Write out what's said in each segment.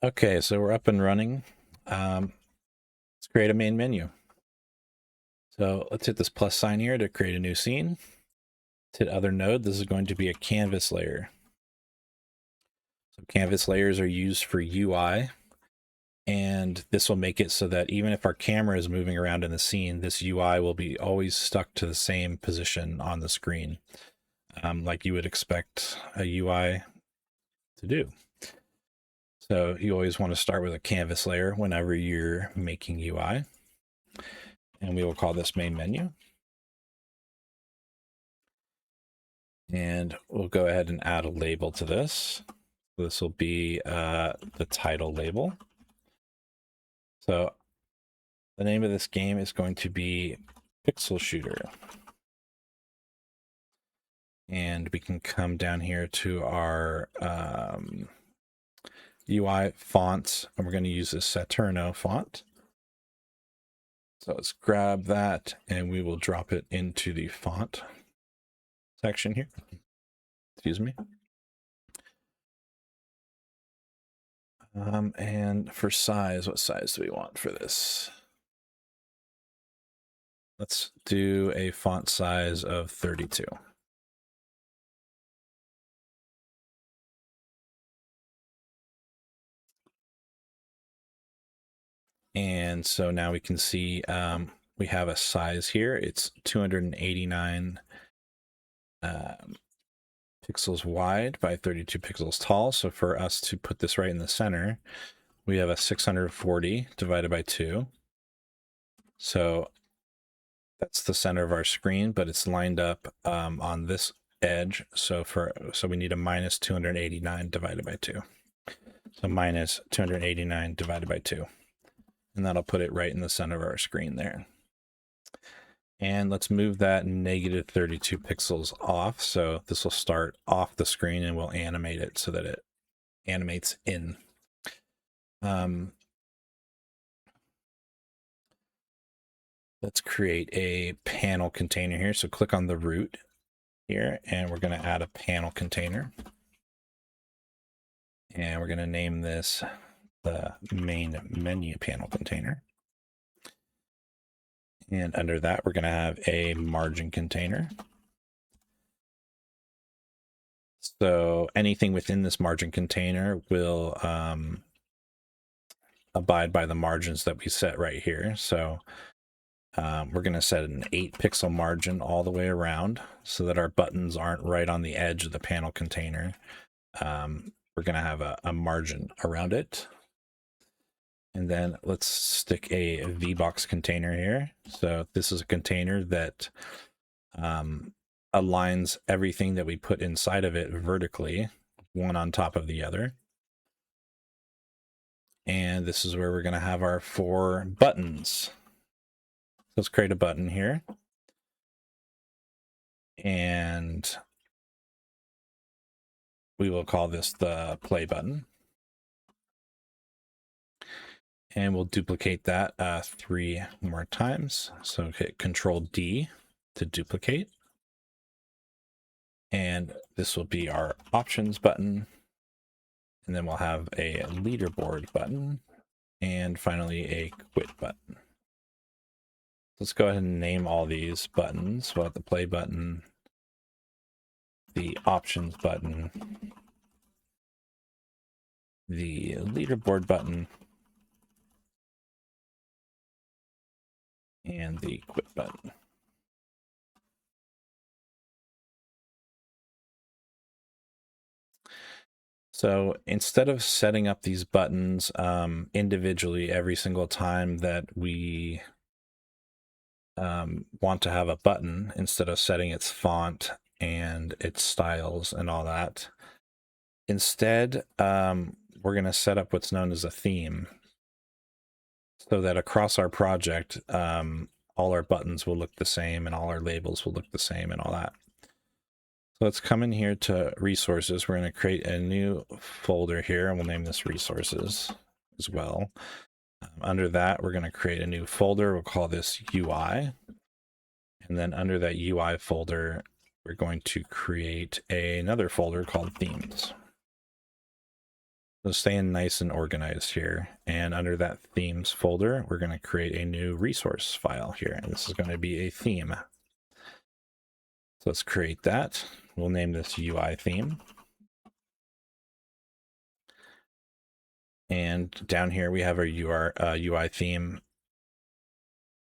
Okay, so we're up and running. Let's create a main menu. So let's hit this plus sign here to create a new scene. Let's hit other node. This is going to be a canvas layer. So canvas layers are used for UI, and this will make it so that even if our camera is moving around in the scene, this UI will be always stuck to the same position on the screen, like you would expect a UI to do. So you always want to start with a canvas layer whenever you're making UI. And we will call this main menu. And we'll go ahead and add a label to this. This will be the title label. So the name of this game is going to be Pixel Shooter. And we can come down here to our UI fonts, and we're going to use this Saturno font. So let's grab that and we will drop it into the font section here. Excuse me. And for size, what size do we want for this? Let's do a font size of 32. And so now we can see we have a size here. It's 289 pixels wide by 32 pixels tall. So for us to put this right in the center, we have a 640 divided by 2. So that's the center of our screen, but it's lined up on this edge. So we need a minus 289 divided by 2. So minus 289 divided by 2. And that'll put it right in the center of our screen there. And let's move that negative 32 pixels off. So this will start off the screen and we'll animate it so that it animates in. Let's create a panel container here. So click on the root here, and we're going to add a panel container. And we're going to name this the main menu panel container. And under that, we're going to have a margin container. So anything within this margin container will abide by the margins that we set right here. So we're going to set an 8 pixel margin all the way around so that our buttons aren't right on the edge of the panel container. We're going to have a margin around it. And then let's stick a VBox container here. So this is a container that aligns everything that we put inside of it vertically, one on top of the other. And this is where we're going to have our 4 buttons. Let's create a button here. And we will call this the play button. And we'll duplicate that 3 more times. So hit Control D to duplicate. And this will be our options button. And then we'll have a leaderboard button. And finally a quit button. Let's go ahead and name all these buttons. We'll have the play button, the options button, the leaderboard button, and the quit button. So instead of setting up these buttons individually every single time that we want to have a button, instead of setting its font and its styles and all that, instead we're going to set up what's known as a theme so that across our project all our buttons will look the same and all our labels will look the same and all that. So let's come in here to resources. We're going to create a new folder here and we'll name this resources as well. Under that, we're going to create a new folder. We'll call this UI. And then under that UI folder, we're going to create another folder called themes. So staying nice and organized here. And under that themes folder, we're going to create a new resource file here. And this is going to be a theme. So let's create that. We'll name this UI theme. And down here, we have our UI theme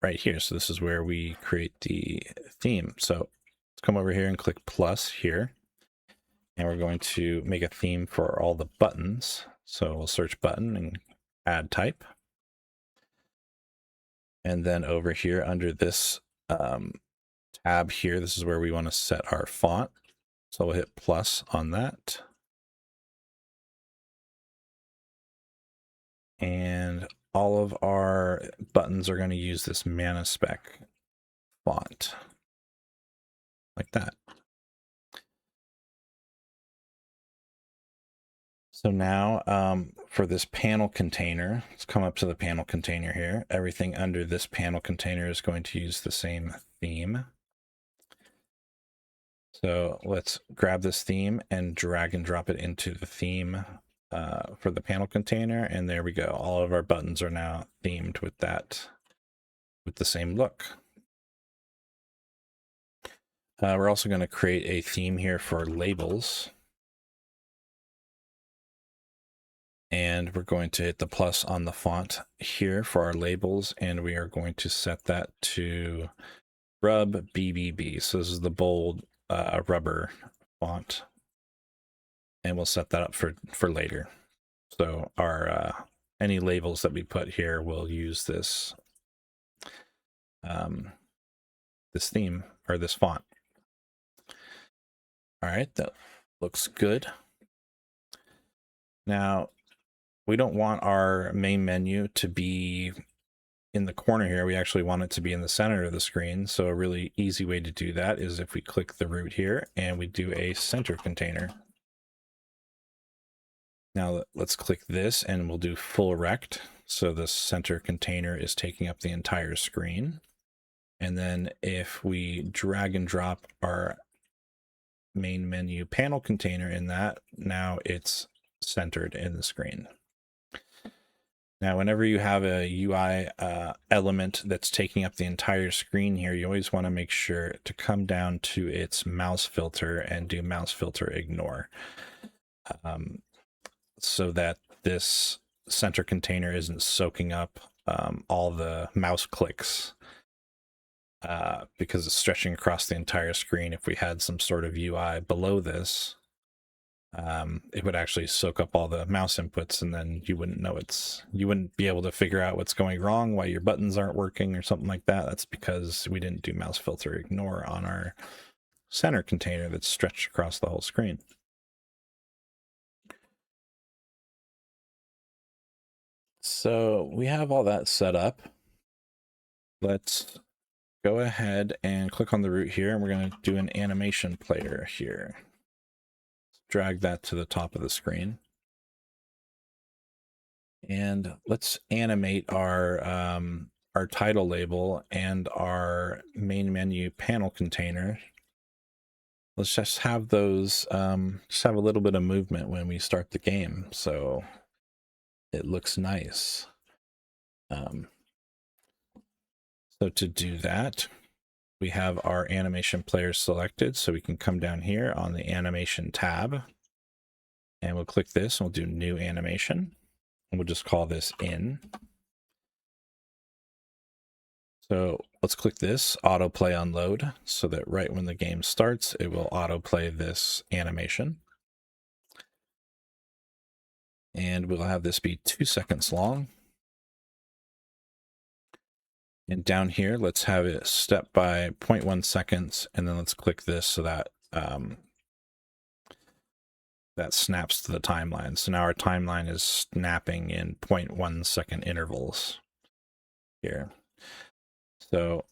right here. So this is where we create the theme. So let's come over here and click plus here. And we're going to make a theme for all the buttons. So we'll search button and add type. And then over here under this tab here, this is where we want to set our font. So we'll hit plus on that. And all of our buttons are going to use this ManaSpec font like that. So now for this panel container, let's come up to the panel container here. Everything under this panel container is going to use the same theme. So let's grab this theme and drag and drop it into the theme for the panel container. And there we go. All of our buttons are now themed with that, with the same look. We're also going to create a theme here for labels. And we're going to hit the plus on the font here for our labels. And we are going to set that to Rub BBB. So this is the bold rubber font. And we'll set that up for later. So our any labels that we put here will use this this theme or this font. All right, that looks good. Now, we don't want our main menu to be in the corner here. We actually want it to be in the center of the screen. So a really easy way to do that is if we click the root here and we do a center container. Now let's click this and we'll do full rect. So the center container is taking up the entire screen. And then if we drag and drop our main menu panel container in that, now it's centered in the screen. Now, whenever you have a UI element that's taking up the entire screen here, you always want to make sure to come down to its mouse filter and do mouse filter ignore, so that this center container isn't soaking up all the mouse clicks, because it's stretching across the entire screen. If we had some sort of UI below this, it would actually soak up all the mouse inputs, and then you wouldn't be able to figure out what's going wrong, why your buttons aren't working or something like that. That's because we didn't do mouse filter ignore on our center container that's stretched across the whole screen. So we have all that set up. Let's go ahead and click on the root here, and we're going to do an animation player here. Drag that to the top of the screen. And let's animate our title label and our main menu panel container. Let's just have those, just have a little bit of movement when we start the game, so it looks nice. So to do that, we have our animation player selected, so we can come down here on the animation tab, and we'll click this, and we'll do new animation, and we'll just call this in. So let's click this autoplay on load, so that right when the game starts, it will autoplay this animation. And we'll have this be 2 seconds long. And down here, let's have it step by 0.1 seconds, and then let's click this so that that snaps to the timeline. So now our timeline is snapping in 0.1 second intervals here. So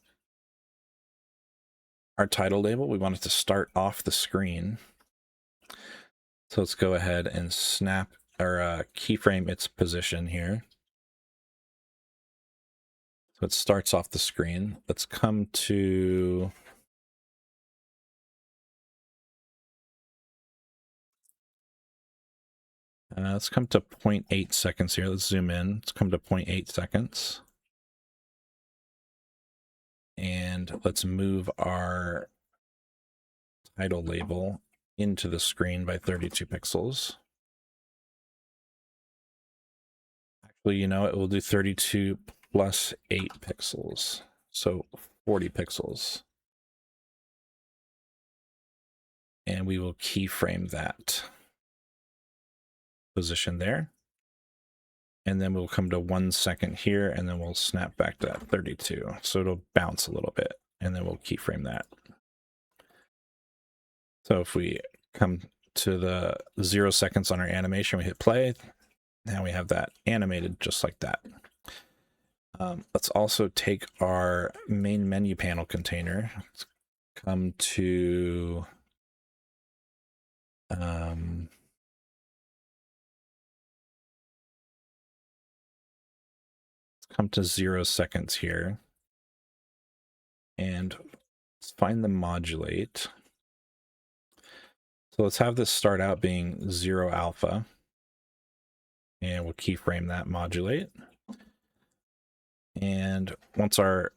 our title label, we want it to start off the screen. So let's go ahead and snap or keyframe its position here. So it starts off the screen. Let's come to Let's come to 0.8 seconds here. Let's zoom in. Let's come to 0.8 seconds. And let's move our title label into the screen by 32 pixels. Actually, you know, it will do 32 plus 8 pixels. So 40 pixels. And we will keyframe that position there. And then we'll come to 1 second here, and then we'll snap back to that 32. So it'll bounce a little bit, and then we'll keyframe that. So if we come to the 0 seconds on our animation, we hit play. Now we have that animated just like that. Let's also take our main menu panel container. Let's come to come to 0 seconds here, and let's find the modulate. So let's have this start out being 0 alpha, and we'll keyframe that modulate. And once our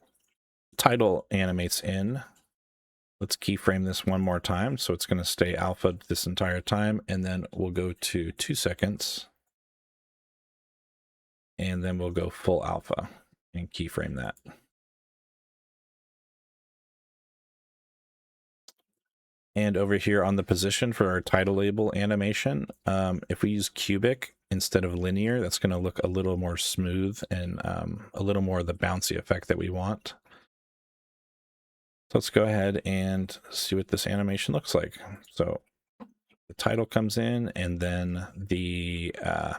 title animates in, let's keyframe this one more time. So it's going to stay alpha this entire time, and then we'll go to 2 seconds, and then we'll go full alpha and keyframe that. And over here on the position for our title label animation, if we use cubic instead of linear, that's going to look a little more smooth and a little more of the bouncy effect that we want. So let's go ahead and see what this animation looks like. So the title comes in, and then the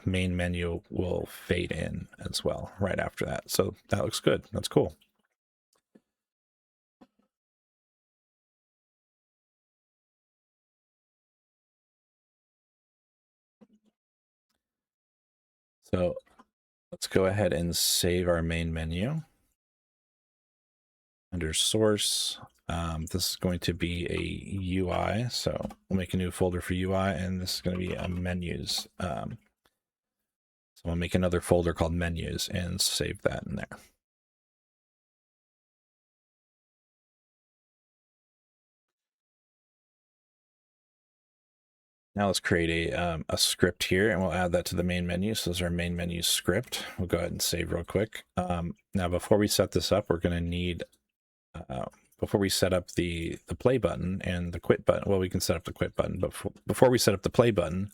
main menu will fade in as well right after that. So that looks good. That's cool. So let's go ahead and save our main menu. Under source, this is going to be a UI. So we'll make a new folder for UI, and this is going to be a menus. So I'll make another folder called menus and save that in there. Now let's create a script here, and we'll add that to the main menu. So this is our main menu script. We'll go ahead and save real quick. Now, before we set this up, we're going to need, before we set up the play button and the quit button, well, we can set up the quit button, but before we set up the play button,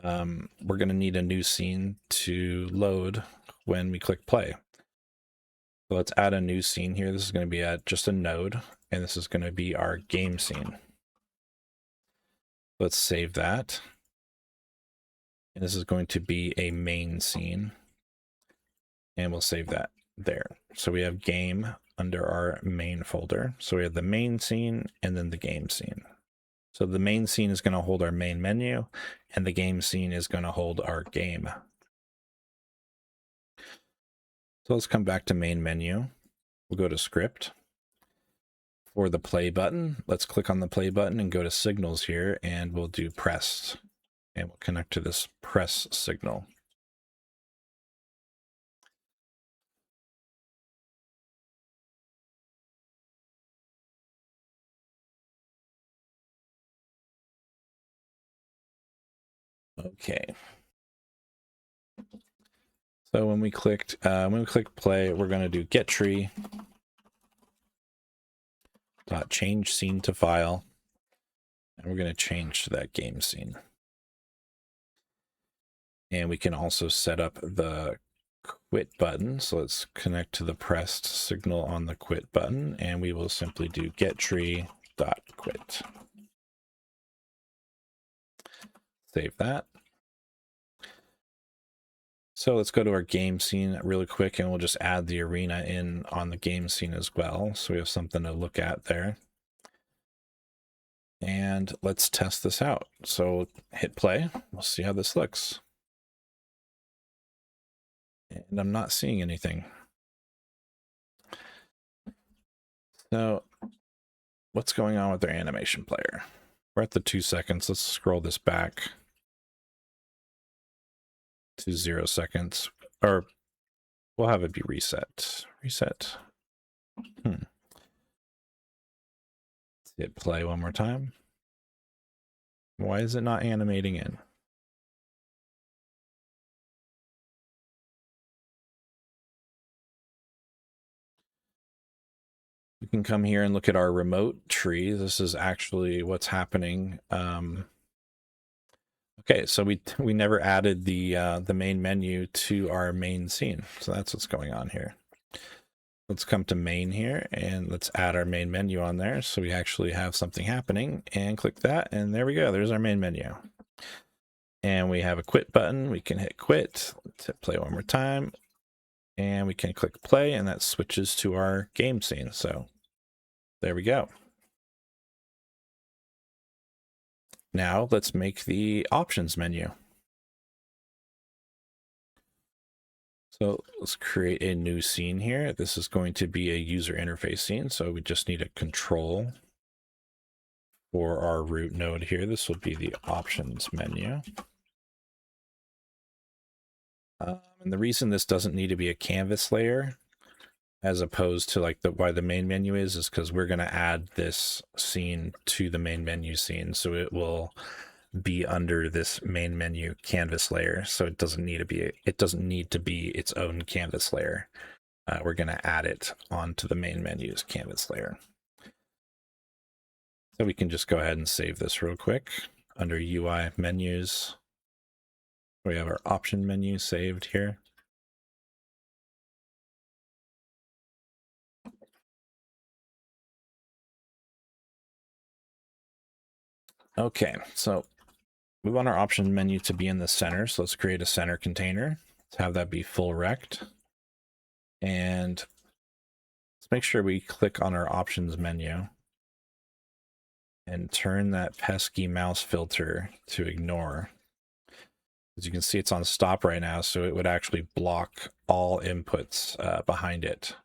we're going to need a new scene to load when we click play. So let's add a new scene here. This is going to be at just a node, and this is going to be our game scene. Let's save that. And this is going to be a main scene. And we'll save that there. So we have game under our main folder. So we have the main scene and then the game scene. So the main scene is going to hold our main menu, and the game scene is going to hold our game. So let's come back to main menu. We'll go to script. For the play button, let's click on the play button and go to signals here, and we'll do pressed, and we'll connect to this press signal. Okay. So when we click play, we're going to do get tree dot change scene to file, and we're going to change to that game scene. And we can also set up the quit button. So let's connect to the pressed signal on the quit button, and we will simply do get tree dot quit. Save that. So let's go to our game scene really quick, and we'll just add the arena in on the game scene as well. So we have something to look at there. And let's test this out. So hit play. We'll see how this looks. And I'm not seeing anything. So what's going on with our animation player? We're at the 2 seconds. Let's scroll this back. to 0 seconds, or we'll have it be reset. Reset. Let's hit play one more time. Why is it not animating in? We can come here and look at our remote tree. This is actually what's happening. Okay, so we never added the main menu to our main scene. So that's what's going on here. Let's come to main here and let's add our main menu on there. So we actually have something happening, and click that. And there we go. There's our main menu. And we have a quit button. We can hit quit. Let's hit play one more time. And we can click play, and that switches to our game scene. So there we go. Now let's make the options menu. So let's create a new scene here. This is going to be a user interface scene. So we just need a control for our root node here. This will be the options menu. And the reason this doesn't need to be a canvas layer as opposed to like why the main menu is because we're going to add this scene to the main menu scene. So it will be under this main menu canvas layer. So it doesn't need to be its own canvas layer. We're going to add it onto the main menu's canvas layer. So we can just go ahead and save this real quick under UI menus. We have our option menu saved here. Okay, so we want our option menu to be in the center. So let's create a center container. Let's have that be full rect. And let's make sure we click on our options menu and turn that pesky mouse filter to ignore. As you can see, it's on stop right now, so it would actually block all inputs behind it.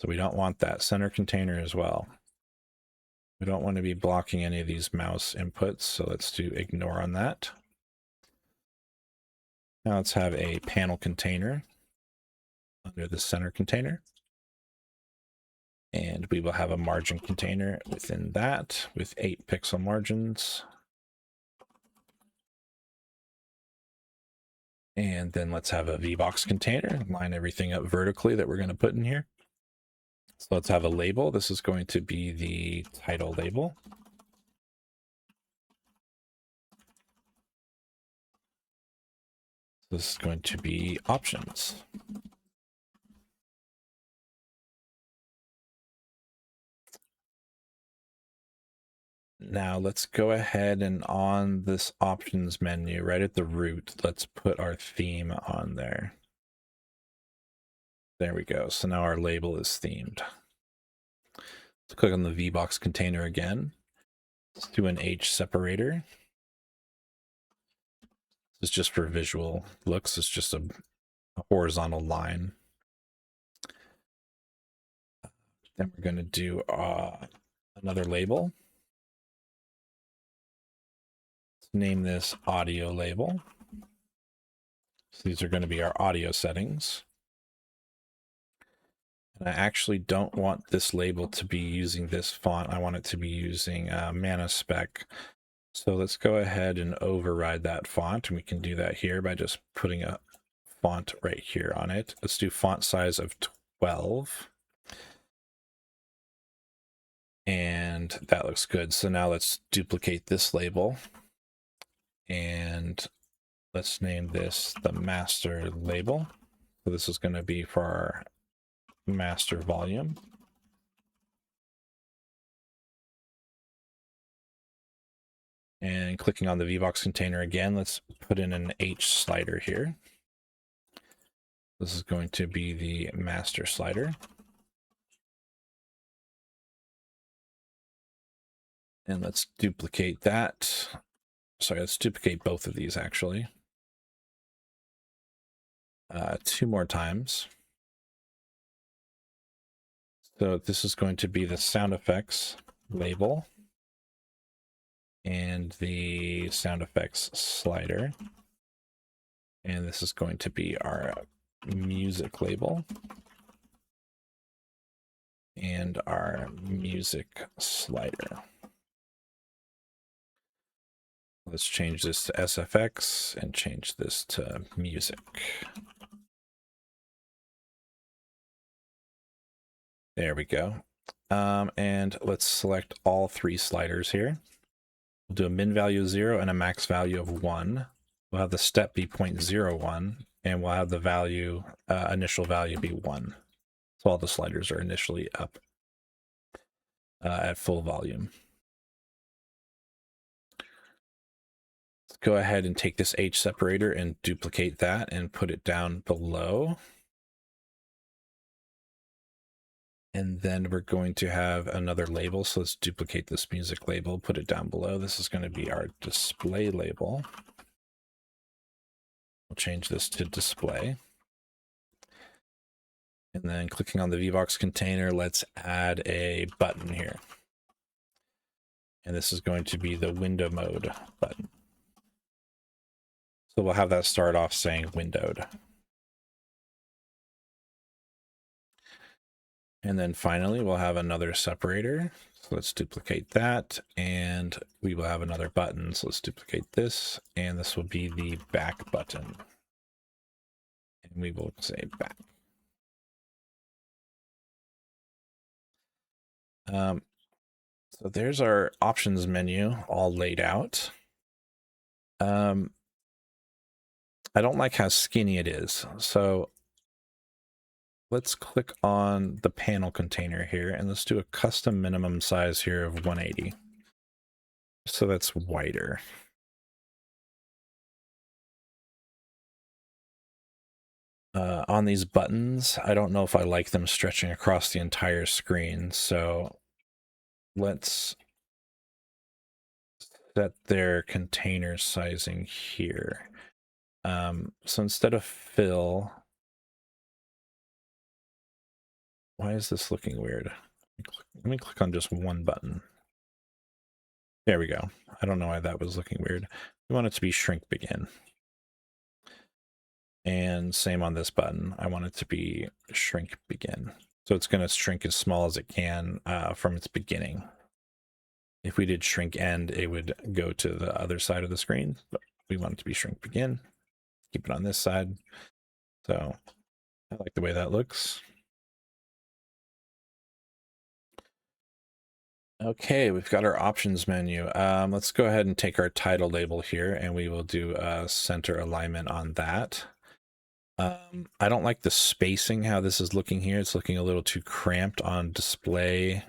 So we don't want that. Center container as well. We don't want to be blocking any of these mouse inputs, so let's do ignore on that. Now let's have a panel container under the center container. And we will have a margin container within that with 8 pixel margins. And then let's have a VBox container, line everything up vertically that we're going to put in here. So let's have a label. This is going to be the title label. This is going to be options. Now let's go ahead and on this options menu, right at the root, let's put our theme on there. There we go. So now our label is themed. Let's click on the VBox container again. Let's do an H separator. This is just for visual looks. It's just a horizontal line. Then we're going to do another label. Let's name this audio label. So these are going to be our audio settings. And I actually don't want this label to be using this font. I want it to be using Manaspec. So let's go ahead and override that font. And we can do that here by just putting a font right here on it. Let's do font size of 12. And that looks good. So now let's duplicate this label. And let's name this the master label. So this is going to be for our master volume. And clicking on the VBox container again, let's put in an H slider here. This is going to be the master slider. And let's duplicate that. Sorry, let's duplicate both of these actually. 2 more times. So this is going to be the sound effects label and the sound effects slider. And this is going to be our music label and our music slider. Let's change this to SFX and change this to music. There we go. And let's select all three sliders here. We'll do a min value of 0 and a max value of 1. We'll have the step be 0.01, and we'll have the value, initial value be 1. So all the sliders are initially up at full volume. Let's go ahead and take this H separator and duplicate that and put it down below. And then we're going to have another label. So let's duplicate this music label, put it down below. This is going to be our display label. We'll change this to display. And then clicking on the VBox container, let's add a button here. And this is going to be the window mode button. So we'll have that start off saying windowed. And then finally, we'll have another separator. So let's duplicate that, and we will have another button. So let's duplicate this, and this will be the back button. And we will say back. So there's our options menu all laid out. I don't like how skinny it is. So let's click on the panel container here, and let's do a custom minimum size here of 180. So that's wider. On these buttons, I don't know if I like them stretching across the entire screen, so let's set their container sizing here. So instead of fill, why is this looking weird? Let me click on just one button. There we go. I don't know why that was looking weird. We want it to be shrink begin. And same on this button. I want it to be shrink begin. So it's going to shrink as small as it can from its beginning. If we did shrink end, it would go to the other side of the screen, but we want it to be shrink begin. Keep it on this side. So I like the way that looks. Okay, we've got our options menu. Let's go ahead and take our title label here, and we will do a center alignment on that. I don't like the spacing, how this is looking here. It's looking a little too cramped on display.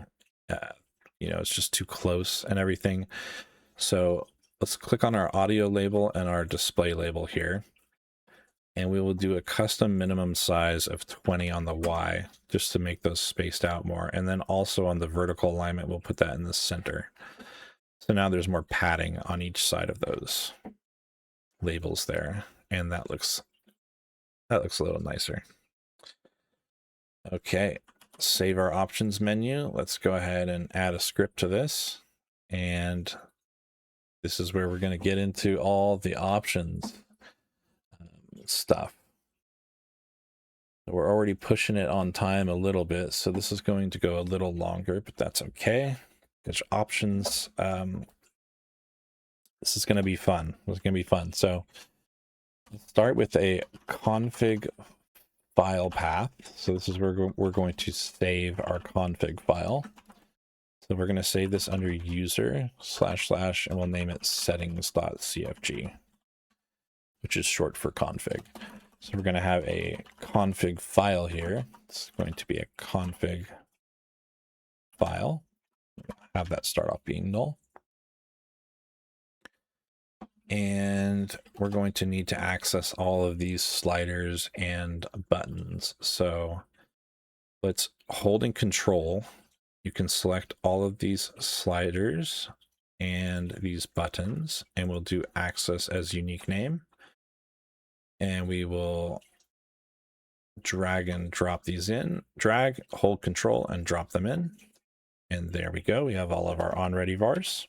You know, it's just too close and everything. So let's click on our audio label and our display label here. And we will do a custom minimum size of 20 on the Y, just to make those spaced out more. And then also on the vertical alignment, we'll put that in the center. So now there's more padding on each side of those labels there. And that looks a little nicer. Okay, save our options menu. Let's go ahead and add a script to this. And this is where we're going to get into all the options stuff. We're already pushing it on time a little bit, so this is going to go a little longer, but that's okay. There's options. This is going to be fun. It's going to be fun. So let's start with a config file path. So this is where we're going to save our config file. So we're going to save this under user // and we'll name it settings.cfg, which is short for config. So we're going to have a config file here. It's going to be a config file. Have that start off being null. And we're going to need to access all of these sliders and buttons. So let's holding control. You can select all of these sliders and these buttons, and we'll do access as unique name. And we will drag and drop these in, drag, hold control and drop them in. And there we go. We have all of our onReady vars.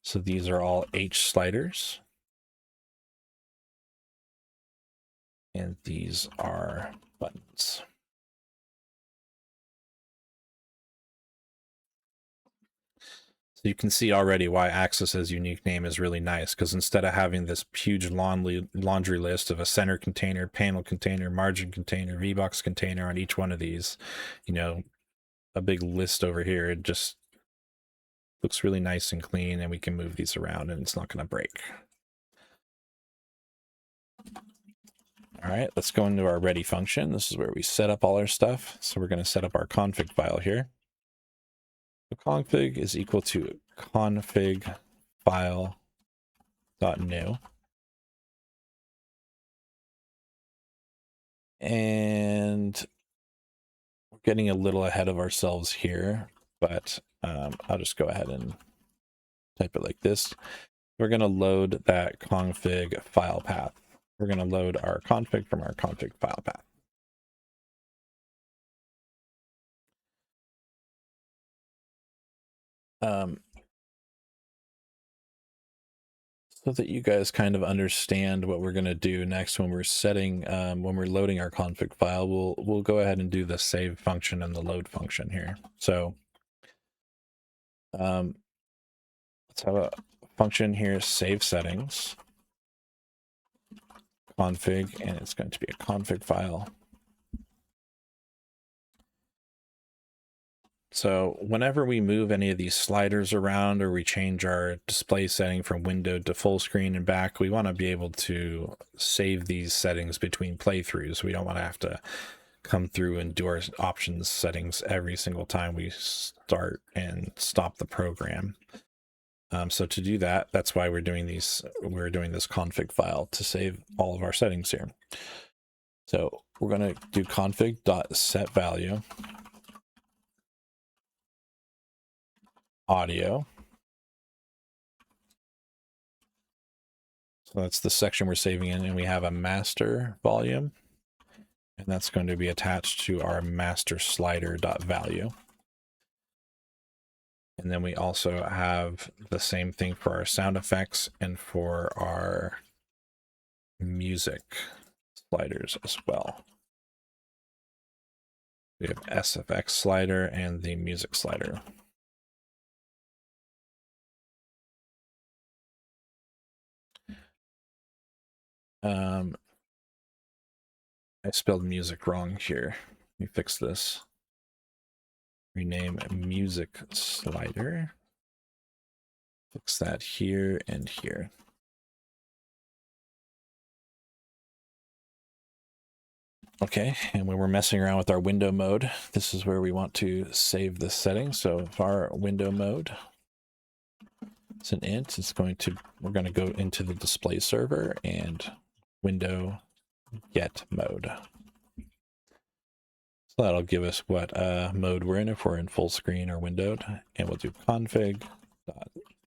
So these are all H sliders. And these are buttons. So you can see already why access as unique name is really nice, because instead of having this huge laundry list of a center container, panel container, margin container, VBox container on each one of these, you know, a big list over here, it just looks really nice and clean, and we can move these around and it's not going to break. All right, let's go into our ready function. This is where we set up all our stuff. So we're going to set up our config file here. The config is equal to config file.new. And we're getting a little ahead of ourselves here, but I'll just go ahead and type it like this. We're going to load that config file path. We're going to load our config from our config file path. So that you guys kind of understand what we're going to do next when we're setting, when we're loading our config file, we'll go ahead and do the save function and the load function here. So let's have a function here, save settings, config, and it's going to be a config file. So whenever we move any of these sliders around or we change our display setting from windowed to full screen and back, we want to be able to save these settings between playthroughs. We don't want to have to come through and do our options settings every single time we start and stop the program. So to do that, that's why we're doing this config file to save all of our settings here. So we're going to do config.setValue audio. So that's the section we're saving in, and we have a master volume, and that's going to be attached to our master slider.value. And then we also have the same thing for our sound effects and for our music sliders as well. We have SFX slider and the music slider. I spelled music wrong here. Let me fix this. Rename music slider. Fix that here and here. Okay, and when we're messing around with our window mode, this is where we want to save this setting. So if our window mode is an int, we're going to go into the display server and window get mode. So that'll give us what mode we're in, if we're in full screen or windowed, and we'll do config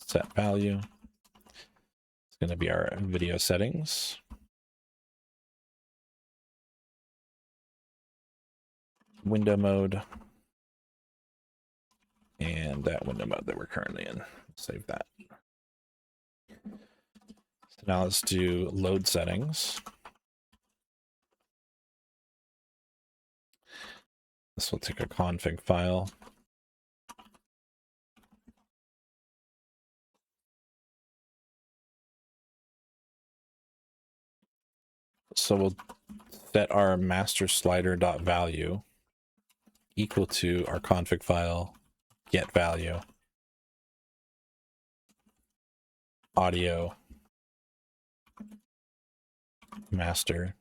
set value. It's going to be our video settings. Window mode, and that window mode that we're currently in. Save that. So now let's do load settings. This will take a config file. So we'll set our master slider.value equal to our config file get value audio master.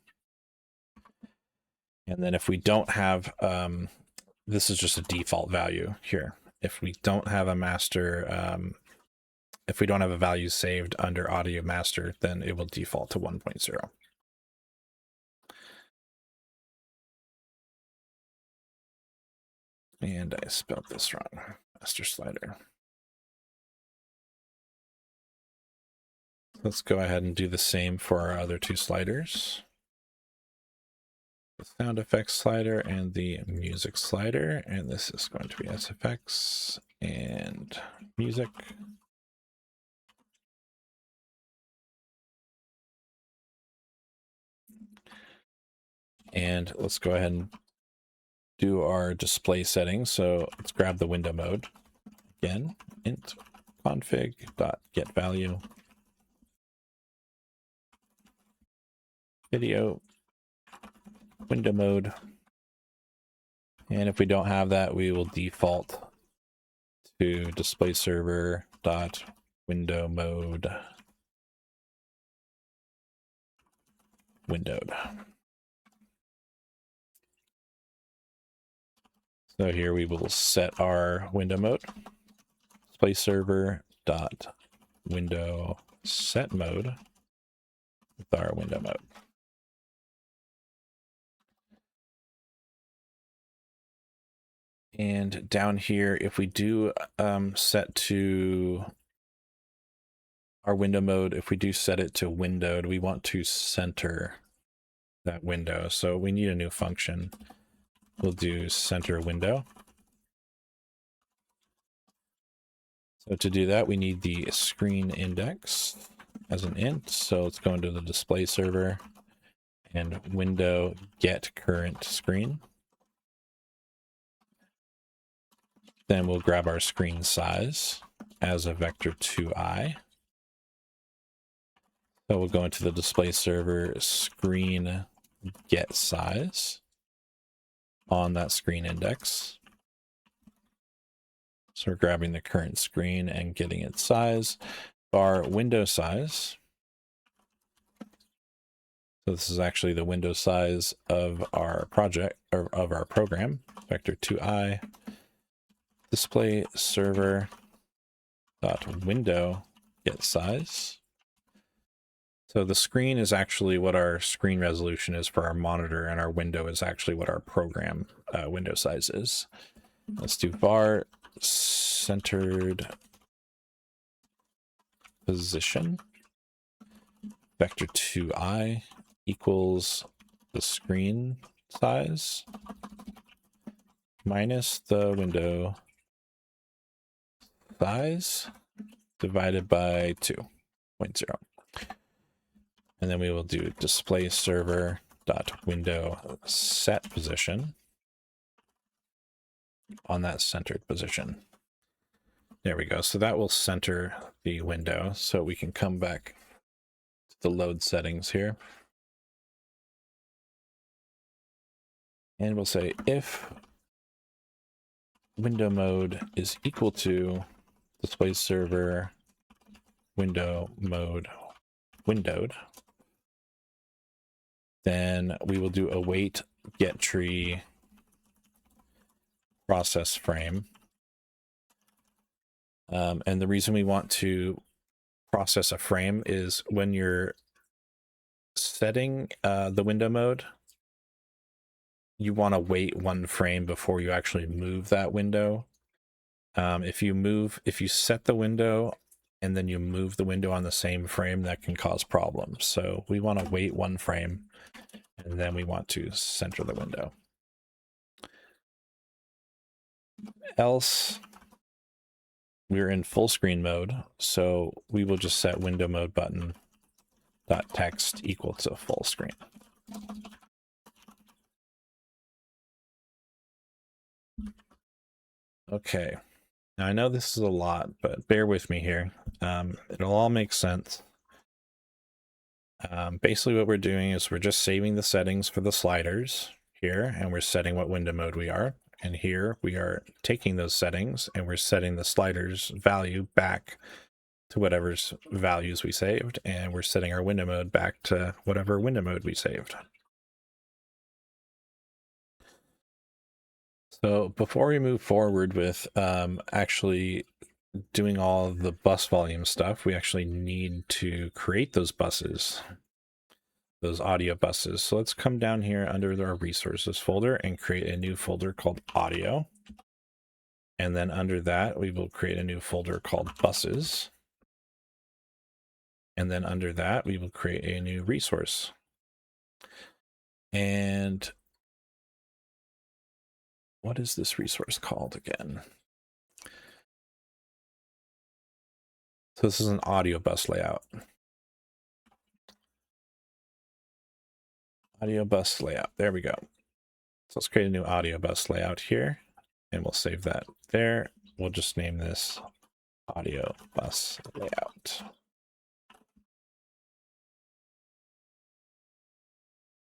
And then if we don't have, this is just a default value here. If we don't have a master, if we don't have a value saved under audio master, then it will default to 1.0. And I spelled this wrong. Master slider. Let's go ahead and do the same for our other two sliders. The sound effects slider and the music slider. And this is going to be SFX and music. And let's go ahead and do our display settings. So let's grab the window mode again, int config.getValue video window mode. And if we don't have that, we will default to display server dot window mode windowed. So here we will set our window mode, display server dot window set mode with our window mode. And down here, if we do set to our window mode, if we do set it to windowed, we want to center that window. So we need a new function. We'll do center window. So to do that, we need the screen index as an int. So let's go into the display server and window get current screen. Then we'll grab our screen size as a vector 2i. So we'll go into the display server screen get size on that screen index. So we're grabbing the current screen and getting its size. Our window size. So this is actually the window size of our project, or of our program, vector 2i, display server dot window get size. So the screen is actually what our screen resolution is for our monitor, and our window is actually what our program window size is. Let's do var centered position vector 2i equals the screen size minus the window size divided by 2.0. And then we will do display server dot window set position on that centered position. There we go. So that will center the window. So we can come back to the load settings here. And we'll say if window mode is equal to display server window mode windowed, then we will do await get tree process frame. And the reason we want to process a frame is when you're setting the window mode, you want to wait one frame before you actually move that window. If you set the window and then you move the window on the same frame, that can cause problems. So we want to wait one frame and then we want to center the window. Else, we're in full screen mode, so we will just set window mode button dot text equal to full screen. Okay, now I know this is a lot, but bear with me here. It'll all make sense. Basically what we're doing is we're just saving the settings for the sliders here, and we're setting what window mode we are. And here we are taking those settings and we're setting the sliders value back to whatever's values we saved, and we're setting our window mode back to whatever window mode we saved. So before we move forward with actually doing all of the bus volume stuff, we actually need to create those buses, those audio buses. So let's come down here under our resources folder and create a new folder called audio. And then under that, we will create a new folder called buses. And then under that, we will create a new resource. And what is this resource called again? So this is an audio bus layout. Audio bus layout. There we go. So let's create a new audio bus layout here, and we'll save that there. We'll just name this audio bus layout.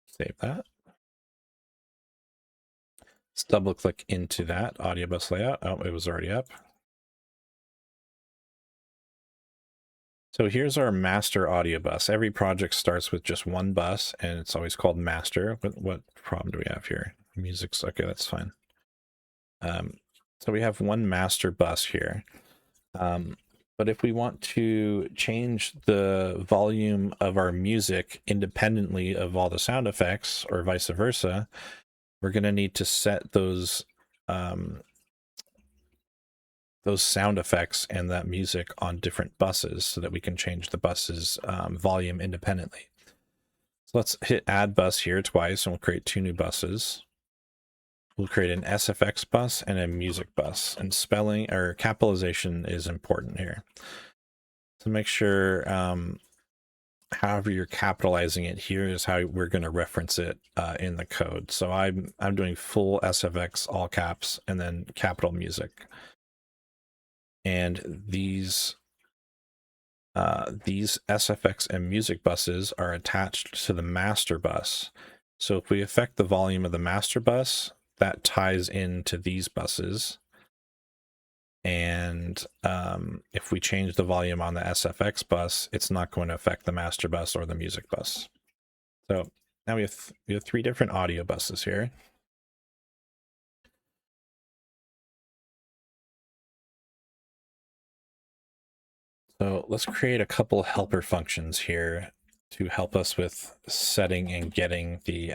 Save that. Let's double click into that audio bus layout. Oh, it was already up. So here's our master audio bus. Every project starts with just one bus, and it's always called master. What problem do we have here? Music's okay, that's fine. So we have one master bus here. But if we want to change the volume of our music independently of all the sound effects, or vice versa, we're going to need to set those sound effects and that music on different buses so that we can change the bus's volume independently. So let's hit add bus here twice, and we'll create two new buses. We'll create an SFX bus and a music bus, and spelling or capitalization is important here. So make sure however you're capitalizing it here is how we're going to reference it in the code. So I'm doing full SFX, all caps, and then capital music. And these SFX and music buses are attached to the master bus. So if we affect the volume of the master bus, that ties into these buses. And if we change the volume on the SFX bus, it's not going to affect the master bus or the music bus. So now we have three different audio buses here. So let's create a couple helper functions here to help us with setting and getting the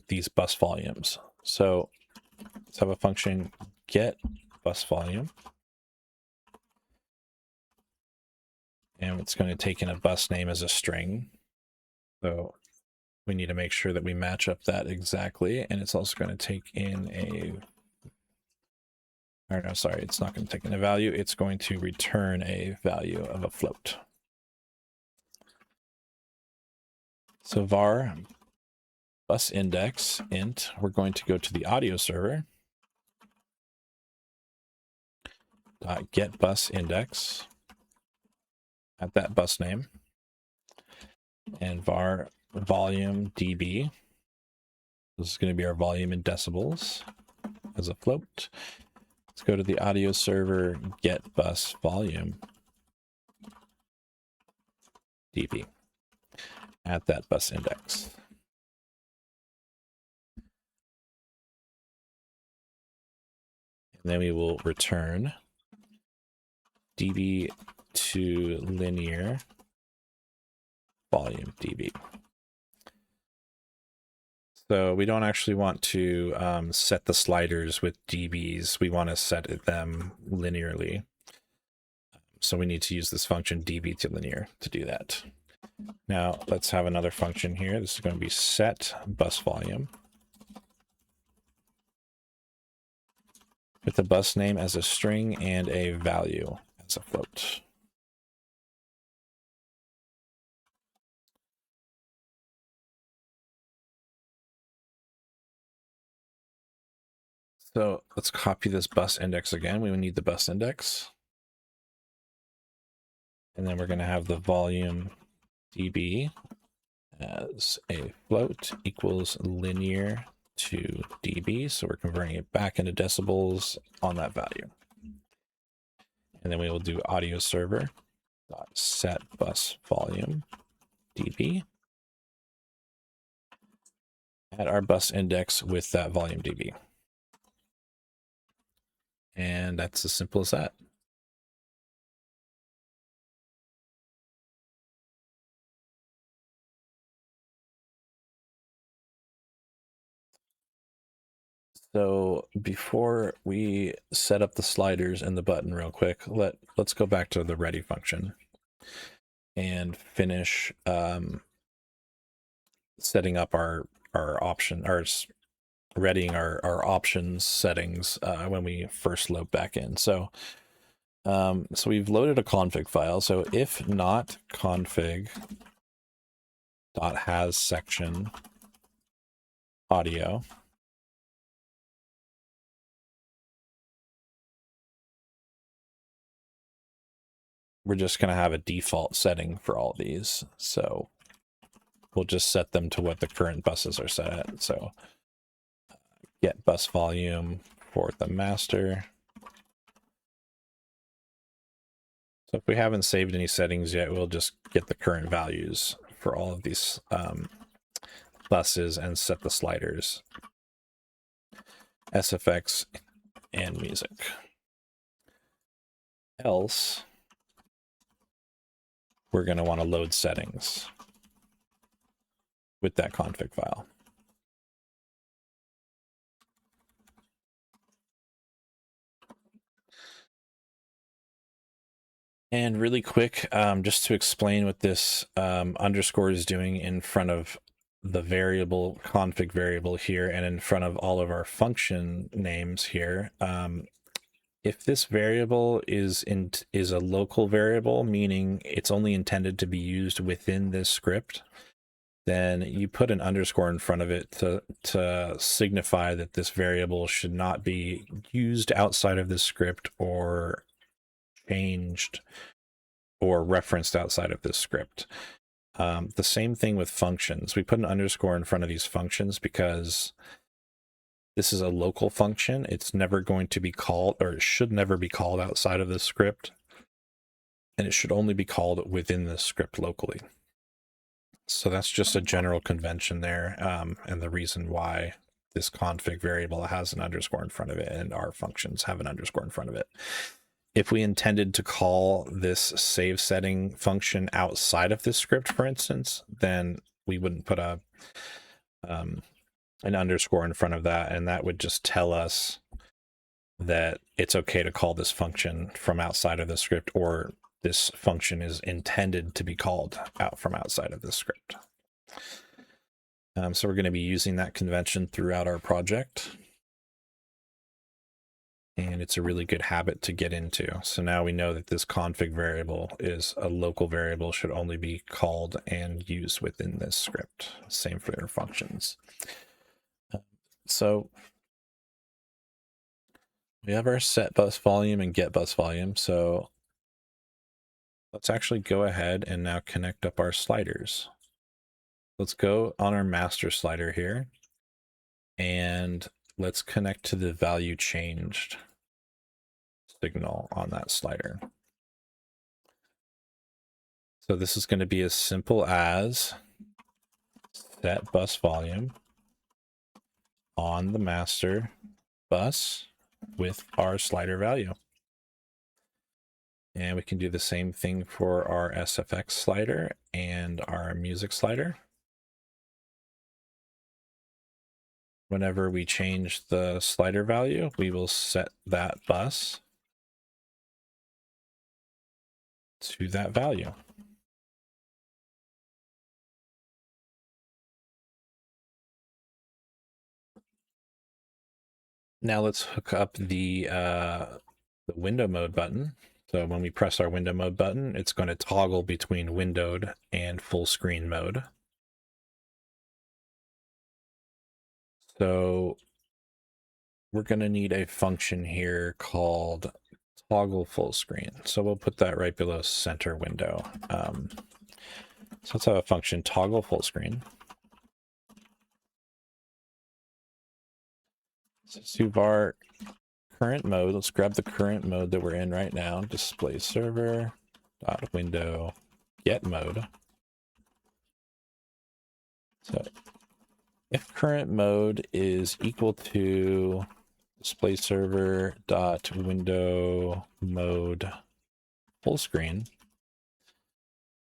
these bus volumes. So let's have a function get bus volume, and it's going to take in a bus name as a string. So we need to make sure that we match up that exactly, and it's also going to take in it's not going to take in a value. It's going to return a value of a float. So var bus index int, we're going to go to the audio server, get bus index at that bus name, and var volume dB. This is going to be our volume in decibels as a float. Let's go to the audio server, get bus volume dB at that bus index. And then we will return dB to linear volume dB. So we don't actually want to set the sliders with dBs. We want to set them linearly. So we need to use this function dB to linear to do that. Now let's have another function here. This is going to be set bus volume with the bus name as a string and a value as a float. So let's copy this bus index again. We need the bus index. And then we're going to have the volume dB as a float equals linear to dB. So we're converting it back into decibels on that value. And then we will do audio server dot set bus volume dB at our bus index with that volume dB. And that's as simple as that. So before we set up the sliders and the button real quick, let's go back to the ready function and finish setting up our option, readying our options settings when we first load back in. So so we've loaded a config file. So if not config dot has section audio. We're just going to have a default setting for all these. So we'll just set them to what the current buses are set at. So get bus volume for the master. So if we haven't saved any settings yet, we'll just get the current values for all of these buses and set the sliders, SFX, and music. Else, we're going to want to load settings with that config file. And really quick, just to explain what this underscore is doing in front of the variable, config variable here, and in front of all of our function names here. If this variable is a local variable, meaning it's only intended to be used within this script, then you put an underscore in front of it to signify that this variable should not be used outside of this script or changed or referenced outside of this script. The same thing with functions. We put an underscore in front of these functions because this is a local function. It's never going to be called, or it should never be called outside of this script. And it should only be called within the script locally. So that's just a general convention there, and the reason why this config variable has an underscore in front of it and our functions have an underscore in front of it. If we intended to call this save setting function outside of this script, for instance, then we wouldn't put an underscore in front of that, and that would just tell us that it's okay to call this function from outside of the script, or this function is intended to be called out from outside of the script. So we're going to be using that convention throughout our project. And it's a really good habit to get into. So now we know that this config variable is a local variable, should only be called and used within this script. Same for their functions. So we have our set bus volume and get bus volume. So let's actually go ahead and now connect up our sliders. Let's go on our master slider here, and let's connect to the value changed signal on that slider. So this is going to be as simple as set bus volume on the master bus with our slider value. And we can do the same thing for our SFX slider and our music slider. Whenever we change the slider value, we will set that bus to that value. Now let's hook up the window mode button. So when we press our window mode button, it's going to toggle between windowed and full screen mode. So we're going to need a function here called toggle full screen. So we'll put that right below center window. So let's have a function toggle full screen. So suvar current mode. Let's grab the current mode that we're in right now. Display server dot window get mode. So if current mode is equal to display server dot window mode full screen,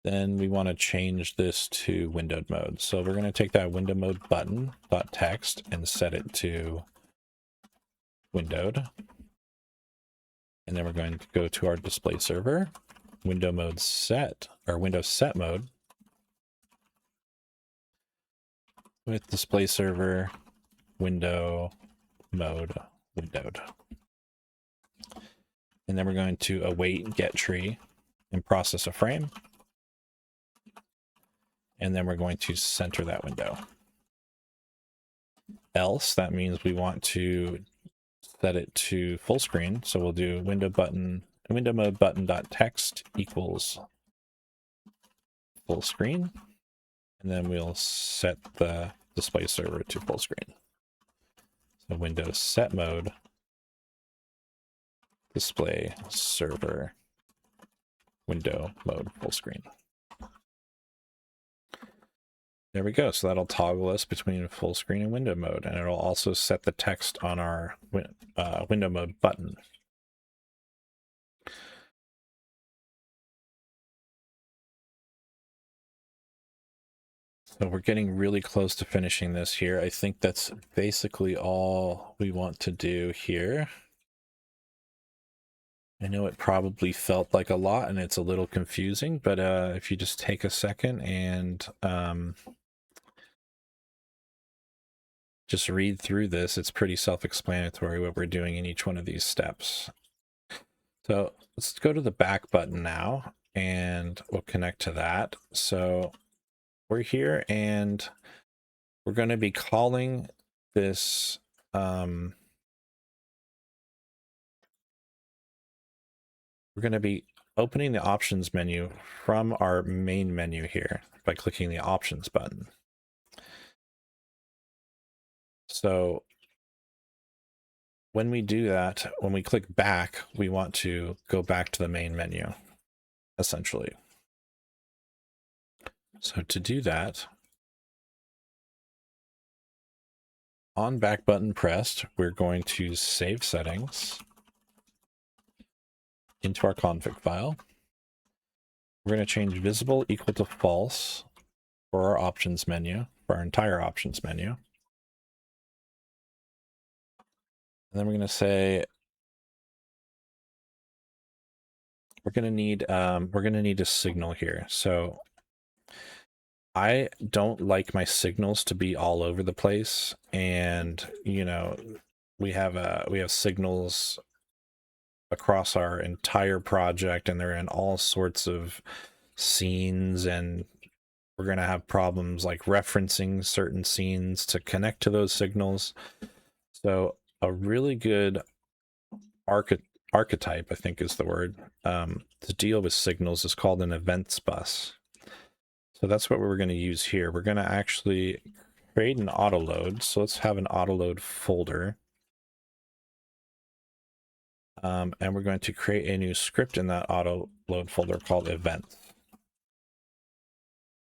then we want to change this to windowed mode. So we're going to take that window mode button dot text and set it to windowed. And then we're going to go to our display server, window mode set, or window set mode with display server, window mode, windowed. And then we're going to await get tree and process a frame. and then we're going to center that window. Else, that means we want to set it to full screen. So we'll do window mode button dot text equals full screen, and then we'll set the display server to full screen. So Windows set mode display server window mode full screen. There we go. So that'll toggle us between full screen and window mode, and it'll also set the text on our window mode button. So we're getting really close to finishing this here. I think that's basically all we want to do here. I know it probably felt like a lot and it's a little confusing, but if you just take a second and just read through this, it's pretty self-explanatory what we're doing in each one of these steps. So let's go to the back button now, and we'll connect to that. So we're here, and we're going to be calling this we're going to be opening the options menu from our main menu here by clicking the options button. So when we do that, when we click back, we want to go back to the main menu, essentially. So to do that, on back button pressed, we're going to save settings into our config file. We're going to change visible equal to false for our options menu, for our entire options menu. And then we're going to say we're going to need a signal here. So I don't like my signals to be all over the place, and you know, we have signals across our entire project, and they're in all sorts of scenes, and we're going to have problems like referencing certain scenes to connect to those signals. So a really good archetype, I think is the word, to deal with signals is called an events bus. So that's what we're going to use here. We're going to actually create an autoload. So let's have an autoload folder. And we're going to create a new script in that autoload folder called events.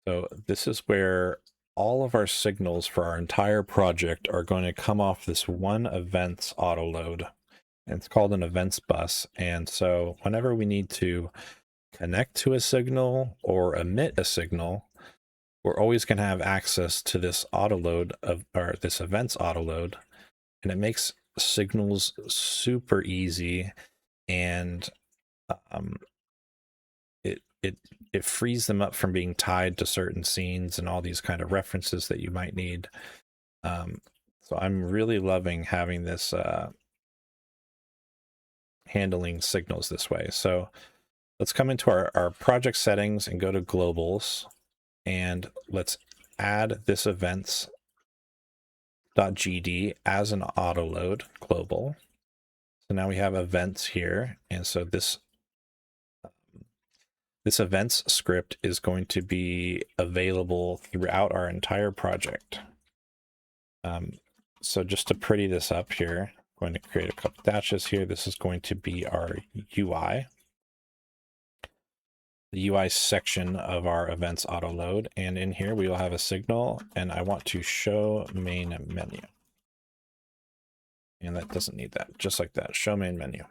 So this is where all of our signals for our entire project are going to come off this one events autoload. And it's called an events bus. And so whenever we need to connect to a signal or emit a signal, we're always going to have access to this autoload or this events autoload, and it makes signals super easy, and it frees them up from being tied to certain scenes and all these kind of references that you might need. So I'm really loving having this handling signals this way. So let's come into our project settings and go to globals, and let's add this events.gd as an autoload global. So now we have events here, and so this events script is going to be available throughout our entire project. So just to pretty this up here, I'm going to create a couple dashes here. This is going to be our UI. The UI section of our events autoload, and in here we will have a signal, and I want to show main menu. And that doesn't need that, just like that, show main menu.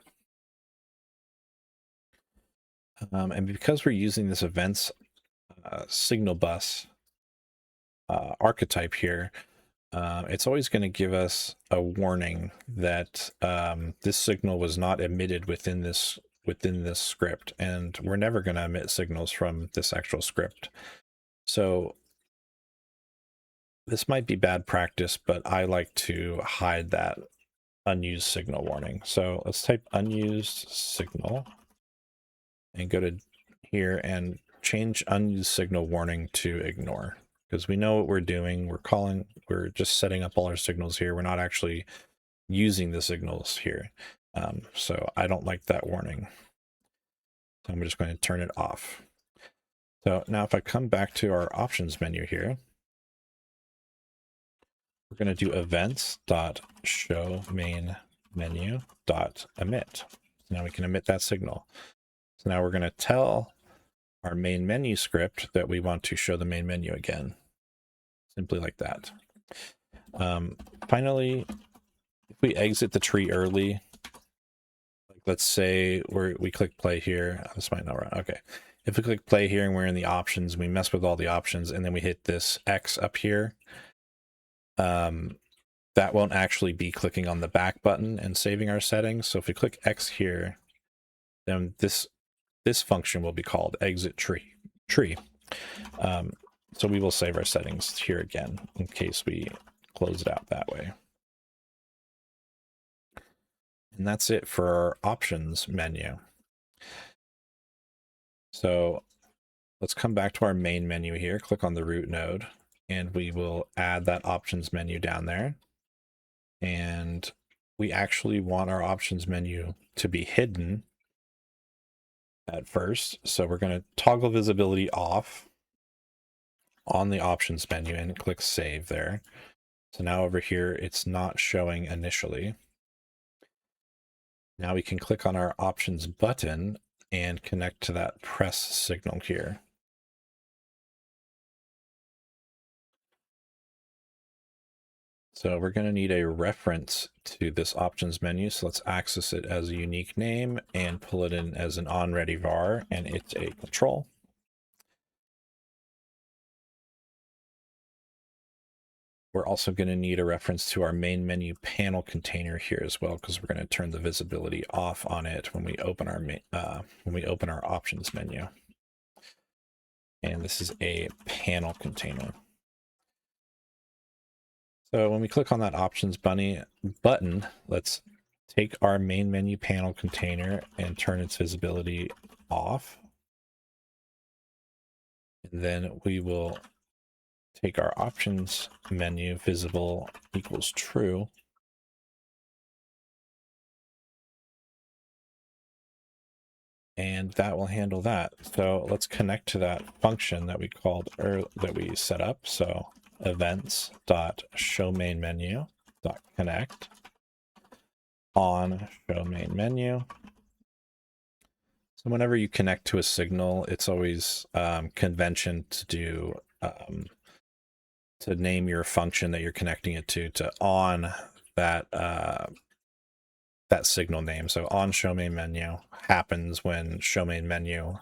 And because we're using this events signal bus archetype here, it's always going to give us a warning that this signal was not emitted within this script, and we're never going to emit signals from this actual script. So this might be bad practice, but I like to hide that unused signal warning. So let's type unused signal and go to here and change unused signal warning to ignore, because we know what we're doing. We're just setting up all our signals here. We're not actually using the signals here. So I don't like that warning. So I'm just going to turn it off. So now if I come back to our options menu here, we're going to do events.showMainMenu.emit. So now we can emit that signal. So now we're going to tell our main menu script that we want to show the main menu again. Simply like that. Finally, if we exit the tree early, like let's say we click play here. This might not run. Okay. If we click play here and we're in the options, we mess with all the options, and then we hit this X up here, that won't actually be clicking on the back button and saving our settings. So if we click X here, then this function will be called exit tree. So we will save our settings here again in case we close it out that way. And that's it for our options menu. So let's come back to our main menu here, click on the root node, and we will add that options menu down there. And we actually want our options menu to be hidden at first. So we're going to toggle visibility off on the options menu and click save there. So now over here, it's not showing initially. Now we can click on our options button and connect to that press signal here. So we're going to need a reference to this options menu. So let's access it as a unique name and pull it in as an onReady var, and it's a control. We're also going to need a reference to our main menu panel container here as well, because we're going to turn the visibility off on it when we open our options menu. And this is a panel container. So when we click on that options button, let's take our main menu panel container and turn its visibility off. And then we will take our options menu visible equals true. And that will handle that. So let's connect to that function that we set up. So events.showMainMenu.connect on showMainMenu. So whenever you connect to a signal, it's always convention to do to name your function that you're connecting it to on that that signal name. So on showMainMenu happens when showMainMenu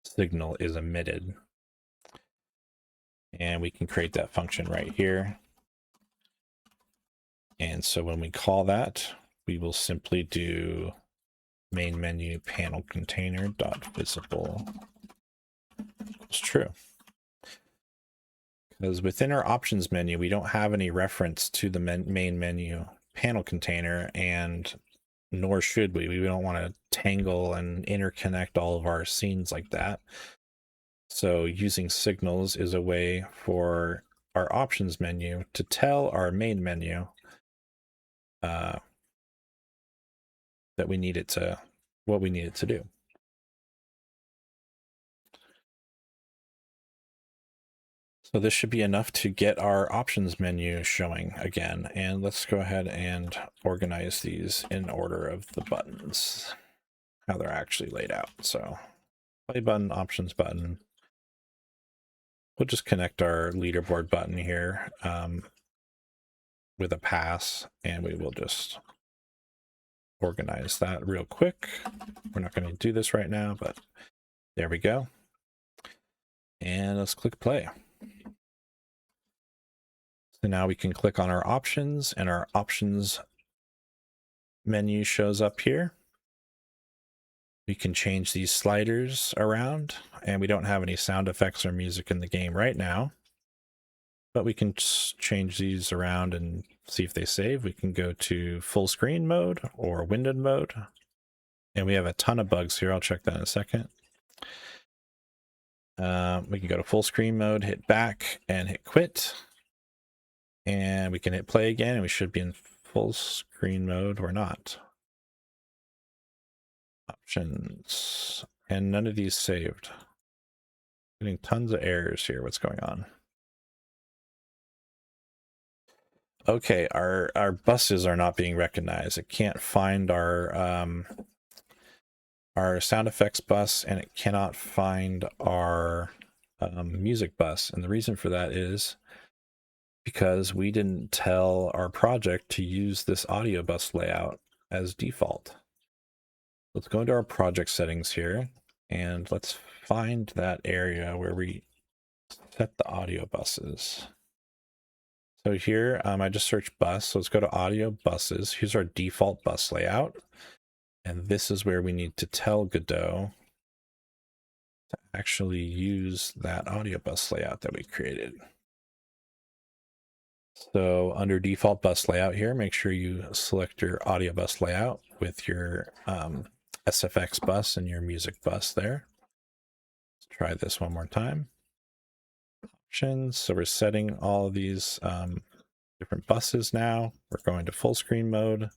signal is emitted. And we can create that function right here. And so when we call that, we will simply do main menu panel container dot visible equals true. Because within our options menu, we don't have any reference to the main menu panel container, and nor should we. We don't want to tangle and interconnect all of our scenes like that. So using signals is a way for our options menu to tell our main menu that what we need it to do. So this should be enough to get our options menu showing again. And let's go ahead and organize these in order of the buttons, how they're actually laid out. So play button, options button. We'll just connect our leaderboard button here with a pass, and we will just organize that real quick. We're not going to do this right now, but there we go. And let's click play. So now we can click on our options, and our options menu shows up here. We can change these sliders around, and we don't have any sound effects or music in the game right now, but we can change these around and see if they save. We can go to full screen mode or windowed mode, and we have a ton of bugs here. I'll check that in a second. We can go to full screen mode, hit back and hit quit. And we can hit play again and we should be in full screen mode or not. Options. And none of these saved. Getting tons of errors here. What's going on? Okay, our buses are not being recognized. It can't find our sound effects bus, and it cannot find our music bus. And the reason for that is because we didn't tell our project to use this audio bus layout as default. Let's go into our project settings here, and let's find that area where we set the audio buses. So here, I just searched bus. So let's go to audio buses. Here's our default bus layout. And this is where we need to tell Godot to actually use that audio bus layout that we created. So under default bus layout here, make sure you select your audio bus layout with your SFX bus and your music bus there. Let's try this one more time. Options. So we're setting all of these different buses now. We're going to full screen mode.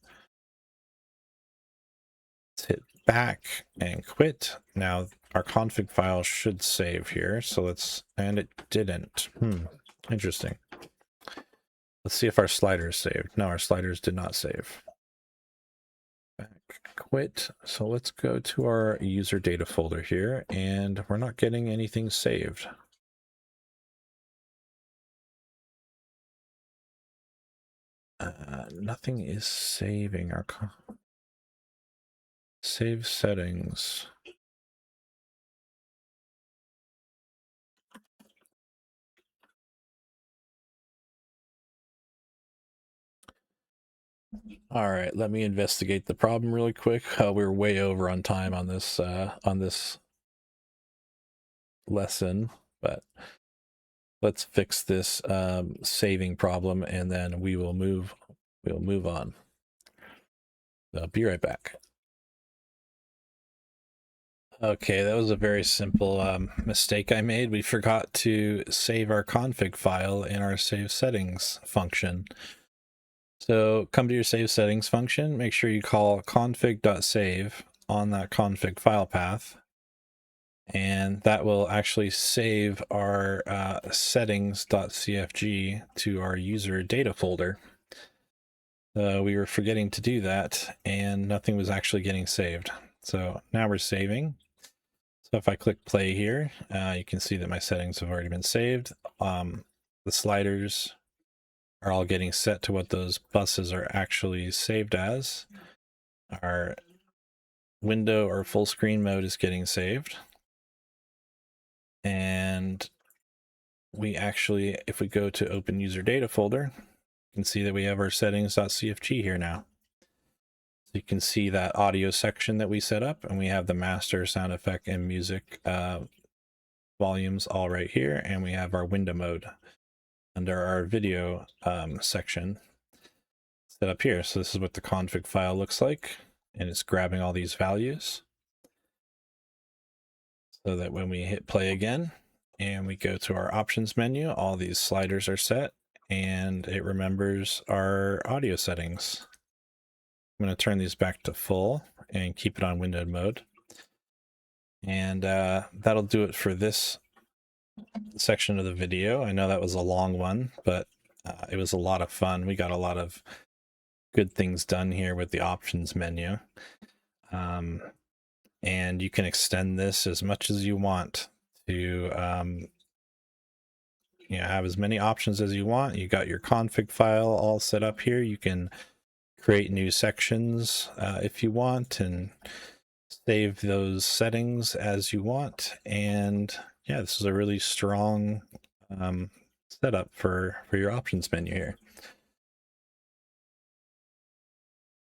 Let's hit back and quit. Now our config file should save here. So and it didn't. Interesting. Let's see if our sliders saved. No, our sliders did not save. Back, quit. So let's go to our user data folder here, and we're not getting anything saved. Nothing is saving our save settings. All right, let me investigate the problem really quick. We're way over on time on this lesson, but let's fix this saving problem, and then we'll move on. I'll be right back. Okay, that was a very simple mistake I made. We forgot to save our config file in our save settings function. So come to your save settings function, make sure you call config.save on that config file path, and that will actually save our settings.cfg to our user data folder. We were forgetting to do that, and nothing was actually getting saved. So now we're saving. So if I click play here, you can see that my settings have already been saved. The sliders are all getting set to what those buses are actually saved as. Our window or full screen mode is getting saved. And we actually, if we go to open user data folder, you can see that we have our settings.cfg here now. So you can see that audio section that we set up, and we have the master, sound effect, and music volumes all right here. And we have our window mode under our video section set up here. So this is what the config file looks like, and it's grabbing all these values so that when we hit play again and we go to our options menu, all these sliders are set and it remembers our audio settings. I'm going to turn these back to full and keep it on windowed mode. And that'll do it for this section of the video. I know that was a long one, but it was a lot of fun. We got a lot of good things done here with the options menu. And you can extend this as much as you want to have as many options as you want. You got your config file all set up here. You can create new sections if you want, and save those settings as you want. And yeah, this is a really strong setup for your options menu here.